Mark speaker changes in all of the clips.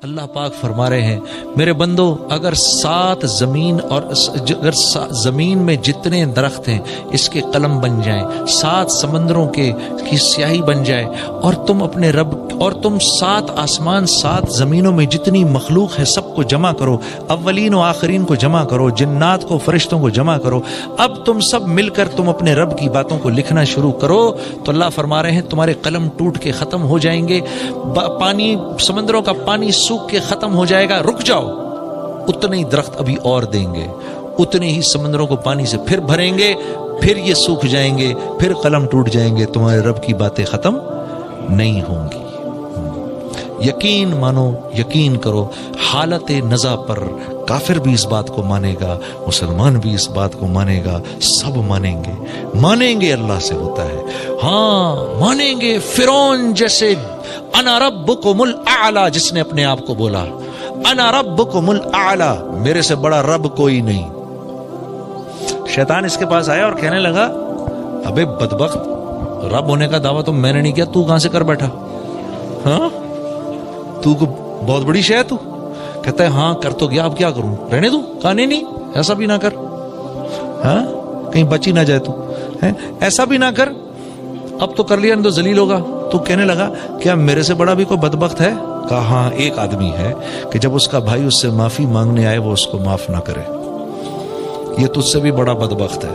Speaker 1: اللہ پاک فرما رہے ہیں میرے بندو اگر زمین میں جتنے درخت ہیں اس کے قلم بن جائیں، 7 سمندروں کی سیاہی بن جائے، اور تم اپنے رب اور تم 7 آسمان 7 زمینوں میں جتنی مخلوق ہے سب کو جمع کرو، اولین و آخرین کو جمع کرو، جنات کو فرشتوں کو جمع کرو، اب تم سب مل کر تم اپنے رب کی باتوں کو لکھنا شروع کرو، تو اللہ فرما رہے ہیں تمہارے قلم ٹوٹ کے ختم ہو جائیں گے، پانی سمندروں کا پانی سوکھ کے ختم ہو جائے گا، رک جاؤ، اتنے ہی درخت ابھی اور دیں گے، اتنے ہی سمندروں کو پانی سے پھر بھریں گے، پھر یہ سوکھ جائیں گے، پھر قلم ٹوٹ جائیں گے، تمہارے رب کی باتیں ختم نہیں ہوں گی۔ یقین مانو، یقین کرو، حالت نزا پر کافر بھی اس بات کو مانے گا، مسلمان بھی اس بات کو مانے گا، سب مانیں گے اللہ سے ہوتا ہے، ہاں مانیں گے۔ فرعون جیسے انا ربکم الاعلی جس نے اپنے آپ کو بولا، انا ربکم الاعلی، میرے سے بڑا رب کوئی نہیں، شیطان اس کے پاس آیا اور کہنے لگا ابے بدبخت، رب ہونے کا دعویٰ تو میں نے نہیں کیا، تو کہاں سے کر بیٹھا؟ ہاں تو کو بہت بڑی شے ہے تو؟ کہتا ہے ہاں کر تو گیا، اب کیا کروں، رہنے دوں؟ کہا نہیں ایسا بھی نہ کر، ہاں کہیں بچی نہ جائے تو، ایسا بھی نہ کر، اب تو کر لیا تو ذلیل ہوگا۔ تو کہنے لگا کیا میرے سے بڑا بھی کوئی بدبخت ہے؟ کہا ہاں ایک آدمی ہے کہ جب اس کا بھائی اس سے معافی مانگنے آئے وہ اس کو معاف نہ کرے، یہ تجھ سے بھی بڑا بدبخت ہے۔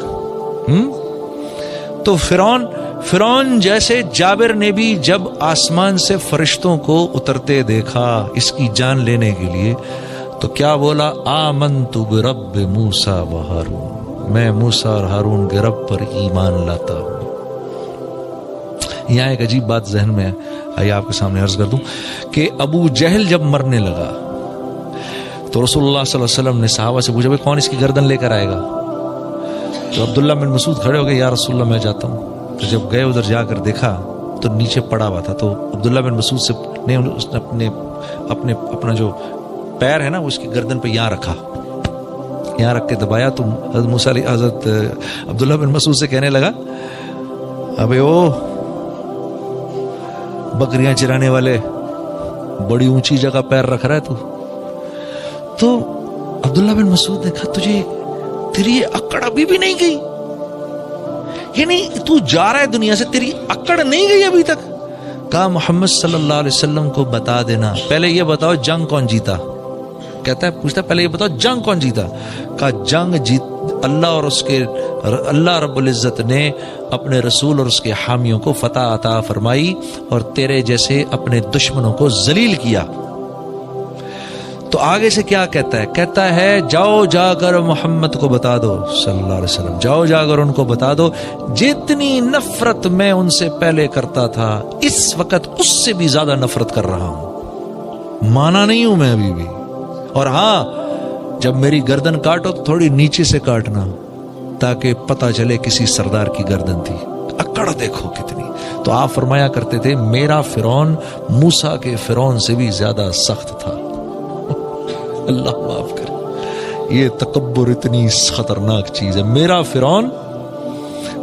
Speaker 1: تو فرعون جیسے جابر نے بھی جب آسمان سے فرشتوں کو اترتے دیکھا اس کی جان لینے کے لیے تو کیا بولا؟ آمنت برب موسیٰ و ہارون، میں موسیٰ اور ہارون کے رب پر ایمان لاتا ہوں۔ یہاں ایک عجیب بات ذہن میں ہے، آئیے آپ کے سامنے عرض کر دوں کہ ابو جہل جب مرنے لگا تو رسول اللہ صلی اللہ علیہ وسلم نے صحابہ سے پوچھا کون اس کی گردن لے کر آئے گا؟ تو عبداللہ بن مسعود کھڑے ہو گئے، یا رسول اللہ میں جاتا ہوں۔ تو جب گئے ادھر جا کر دیکھا تو نیچے پڑا ہوا تھا، تو عبداللہ بن مسعود سے نے اس نے اپنا جو پیر ہے نا اس کی گردن پہ یہاں رکھا، یہاں رکھ کے دبایا، تو حضرت عبداللہ بن مسعود سے کہنے لگا ابے او بکریاں چرانے والے، بڑی اونچی جگہ پیر رکھ رہا ہے تو عبداللہ بن مسعود نے کہا تجھے تیری اکڑ ابھی بھی نہیں گئی، یعنی تو جا رہا ہے دنیا سے تیری اکڑ نہیں گئی ابھی تک؟ کہا محمد صلی اللہ علیہ وسلم کو بتا دینا، پہلے یہ بتاؤ جنگ کون جیتا؟ کہتا ہے پوچھتا پہلے یہ بتاؤ جنگ کون جیتا؟ کہا جنگ جیت اللہ رب العزت نے اپنے رسول اور اس کے حامیوں کو فتح عطا فرمائی اور تیرے جیسے اپنے دشمنوں کو ذلیل کیا۔ تو آگے سے کیا کہتا ہے؟ کہتا ہے جاؤ جا کر محمد کو بتا دو صلی اللہ علیہ وسلم، جاؤ جا کر ان کو بتا دو جتنی نفرت میں ان سے پہلے کرتا تھا اس وقت اس سے بھی زیادہ نفرت کر رہا ہوں، مانا نہیں ہوں میں ابھی بھی، اور ہاں جب میری گردن کاٹو تو تھوڑی نیچے سے کاٹنا تاکہ پتہ چلے کسی سردار کی گردن تھی، اکڑ دیکھو کتنی۔ تو آپ فرمایا کرتے تھے میرا فرعون موسیٰ کے فرعون سے بھی زیادہ سخت تھا۔ اللہ معاف کرے، یہ تکبر اتنی خطرناک چیز ہے۔ میرا فرعون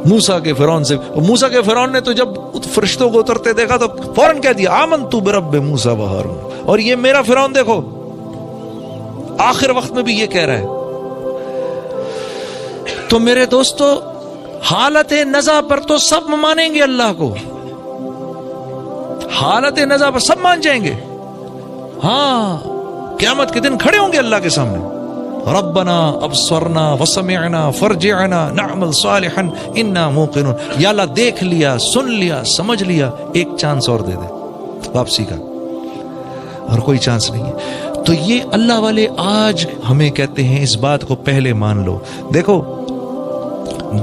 Speaker 1: موسیٰ کے فرعون سے، موسیٰ کے فرعون نے تو جب فرشتوں کو اترتے دیکھا تو فوراً کہہ دیا آمنت برب موسیٰ و ہارون، اور یہ میرا فرعون دیکھو آخر وقت میں بھی یہ کہہ رہا ہے۔ تو میرے دوستو حالت نزا پر تو سب مانیں گے اللہ کو، حالت نزا پر سب مان جائیں گے، ہاں قیامت کے دن کھڑے ہوں گے اللہ کے سامنے، ربنا ابصرنا وسمعنا فرجعنا نعمل صالحا انا موقنون، یا اللہ دیکھ لیا، سن لیا، سمجھ لیا، ایک چانس اور دے دے واپسی کا، اور کوئی چانس نہیں ہے۔ تو یہ اللہ والے آج ہمیں کہتے ہیں اس بات کو پہلے مان لو۔ دیکھو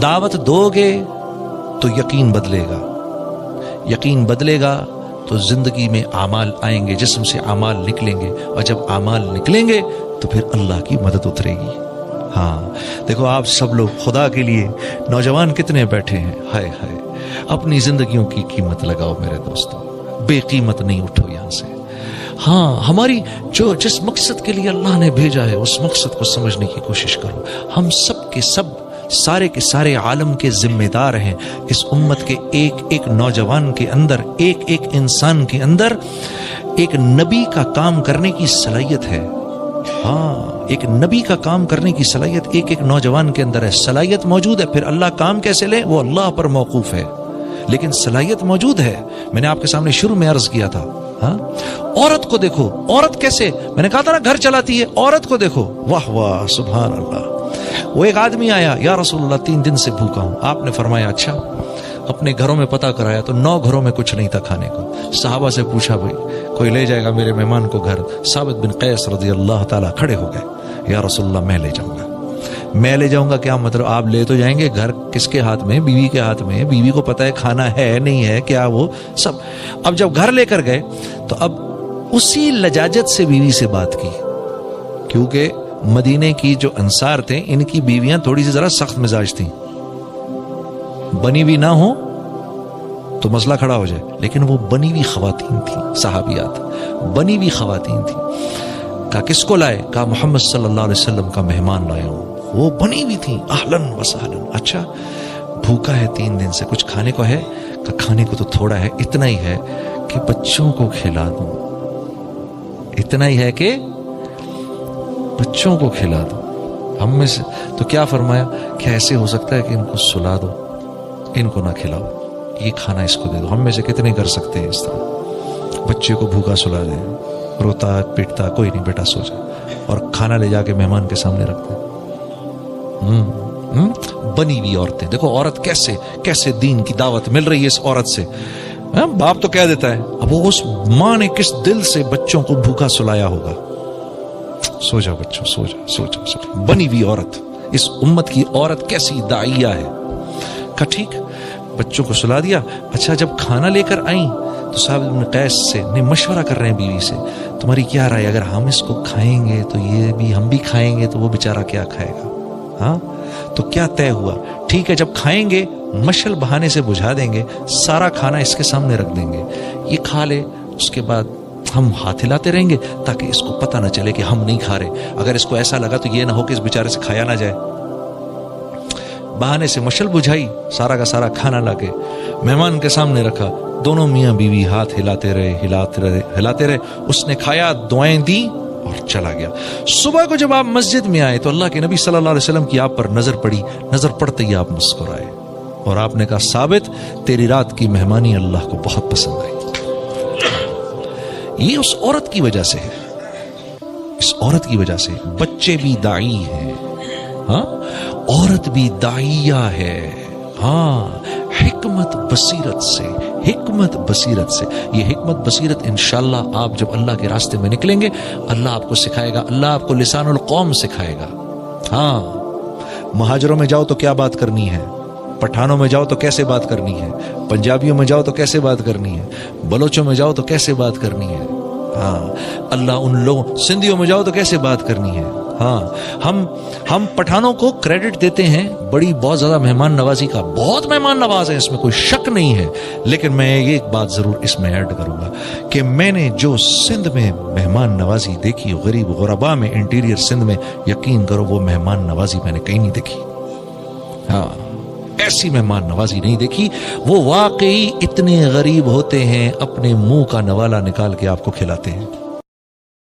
Speaker 1: دعوت دو گے تو یقین بدلے گا، یقین بدلے گا تو زندگی میں اعمال آئیں گے، جسم سے اعمال نکلیں گے، اور جب اعمال نکلیں گے تو پھر اللہ کی مدد اترے گی۔ ہاں دیکھو آپ سب لوگ خدا کے لیے نوجوان کتنے بیٹھے ہیں، ہائے ہائے اپنی زندگیوں کی قیمت لگاؤ میرے دوستوں، بے قیمت نہیں اٹھو یہاں سے۔ ہاں ہماری جس مقصد کے لیے اللہ نے بھیجا ہے اس مقصد کو سمجھنے کی کوشش کرو۔ ہم سب کے سب سارے کے سارے عالم کے ذمہ دار ہیں، اس امت کے ایک ایک نوجوان کے اندر، ایک ایک انسان کے اندر ایک نبی کا کام کرنے کی صلاحیت ہے. ہاں، ایک نبی کا کام کرنے کی صلاحیت ایک نوجوان کے اندر ہے. صلاحیت موجود ہے، پھر اللہ کام کیسے لے وہ اللہ پر موقوف ہے، لیکن صلاحیت موجود ہے. میں نے آپ کے سامنے شروع میں عرض کیا تھا. ہاں، عورت کو دیکھو، عورت کیسے، میں نے کہا تھا نا گھر چلاتی ہے. عورت کو دیکھو، واہ واہ سبحان اللہ. وہ ایک آدمی آیا، یا رسول اللہ 3 دن سے بھوکا ہوں. آپ نے فرمایا اچھا. اپنے گھروں میں پتہ کرایا تو 9 گھروں میں کچھ نہیں تھا کھانے کو. صحابہ سے پوچھا بھائی کوئی لے جائے گا میرے مہمان کو گھر؟ ثابت بن قیس رضی اللہ تعالیٰ کھڑے ہو گئے، یا رسول اللہ میں لے جاؤں گا. میں لے جاؤں گا کیا مطلب؟ آپ لے تو جائیں گے، گھر کس کے ہاتھ میں؟ بیوی کے ہاتھ میں. بیوی کو پتہ ہے کھانا ہے نہیں ہے کیا وہ سب. اب جب گھر لے کر گئے تو اب اسی لجاجت سے بیوی سے بات کی، کیونکہ مدینے کی جو انصار تھے ان کی بیویاں تھوڑی سی ذرا سخت مزاج تھیں. بنی بھی نہ ہو تو مسئلہ کھڑا ہو جائے، لیکن وہ بنی ہوئی خواتین تھیں، صحابیات بنی ہوئی خواتین تھیں. کہا کس کو لائے؟ کہا محمد صلی اللہ علیہ وسلم کا مہمان لایا ہوں. وہ بنی ہوئی تھیں، اہلن و سہلن. اچھا بھوکا ہے 3 دن سے، کچھ کھانے کو ہے؟ کہا کھانے کو تو تھوڑا ہے، اتنا ہی ہے کہ بچوں کو کھلا دوں. اتنا ہی ہے کہ بچوں کو کھلا دو. ہم میں سے تو کیا فرمایا کہ ایسے ہو سکتا ہے کہ ان کو سلا دو، ان کو نہ کھلاؤ، یہ کھانا اس کو دے دو. ہم میں سے کتنے کر سکتے ہیں اس طرح؟ بچے کو بھوکا سلا دیں، روتا پیٹتا، کوئی نہیں بیٹا سو جا، اور کھانا لے جا کے مہمان کے سامنے رکھتے ہیں. بنی ہوئی عورتیں دیکھو، عورت کیسے دین کی دعوت مل رہی ہے اس عورت سے. باپ تو کہہ دیتا ہے، اب وہ اس ماں نے کس دل سے بچوں کو بھوکا سلایا ہوگا. سو جا بچوں، سو جا سو جا سو جا. بنی ہوئی عورت، اس امت کی عورت کیسی داعیہ ہے. کہا ٹھیک، بچوں کو سلا دیا. اچھا جب کھانا لے کر آئیں تو صاحب ابن قیس سے مشورہ کر رہے ہیں بیوی سے، تمہاری کیا رائے، اگر ہم اس کو کھائیں گے تو یہ بھی ہم بھی کھائیں گے تو وہ بیچارہ کیا کھائے گا؟ ہاں تو کیا طے ہوا؟ ٹھیک ہے جب کھائیں گے مشل بہانے سے بجھا دیں گے، سارا کھانا اس کے سامنے رکھ دیں گے، یہ کھا لے، اس کے بعد ہم ہاتھ ہلاتے رہیں گے تاکہ اس کو پتہ نہ چلے کہ ہم نہیں کھا رہے. اگر اس کو ایسا لگا تو یہ نہ ہو کہ اس بیچارے سے کھایا نہ جائے. بہانے سے مشل بجھائی، سارا کا سارا کھانا لا کے مہمان کے سامنے رکھا. دونوں میاں بیوی ہاتھ ہلاتے رہے. اس نے کھایا، دعائیں دی اور چلا گیا. صبح کو جب آپ مسجد میں آئے تو اللہ کے نبی صلی اللہ علیہ وسلم کی آپ پر نظر پڑی. نظر پڑتے ہی آپ مسکرائے اور آپ نے کہا ثابت تیری رات کی مہمانی اللہ کو بہت پسند آئی. یہ اس عورت کی وجہ سے ہے، اس عورت کی وجہ سے. بچے بھی داعی ہیں، ہاں عورت بھی داعیہ ہے. ہاں حکمت بصیرت سے، حکمت بصیرت سے. یہ حکمت بصیرت انشاءاللہ آپ جب اللہ کے راستے میں نکلیں گے اللہ آپ کو سکھائے گا، اللہ آپ کو لسان القوم سکھائے گا. ہاں مہاجروں میں جاؤ تو کیا بات کرنی ہے، پٹھانوں میں جاؤ تو کیسے بات کرنی ہے، پنجابیوں میں جاؤ تو کیسے بات کرنی ہے، بلوچوں میں جاؤ تو کیسے بات کرنی ہے. ہاں اللہ ان لوگوں، سندھیوں میں جاؤ تو کیسے بات کرنی ہے. ہاں ہم پٹھانوں کو کریڈٹ دیتے ہیں بڑی بہت زیادہ مہمان نوازی کا، بہت مہمان نواز ہیں، اس میں کوئی شک نہیں ہے. لیکن میں ایک بات ضرور اس میں ایڈ کروں گا کہ میں نے جو سندھ میں مہمان نوازی دیکھی، غریب غربا میں، انٹیریئر سندھ میں، یقین کرو وہ مہمان نوازی میں نے کہیں نہیں دیکھی. ہاں ایسی مہمان نوازی نہیں دیکھی. وہ واقعی اتنے غریب ہوتے ہیں اپنے منہ کا نوالا نکال کے آپ کو کھلاتے ہیں.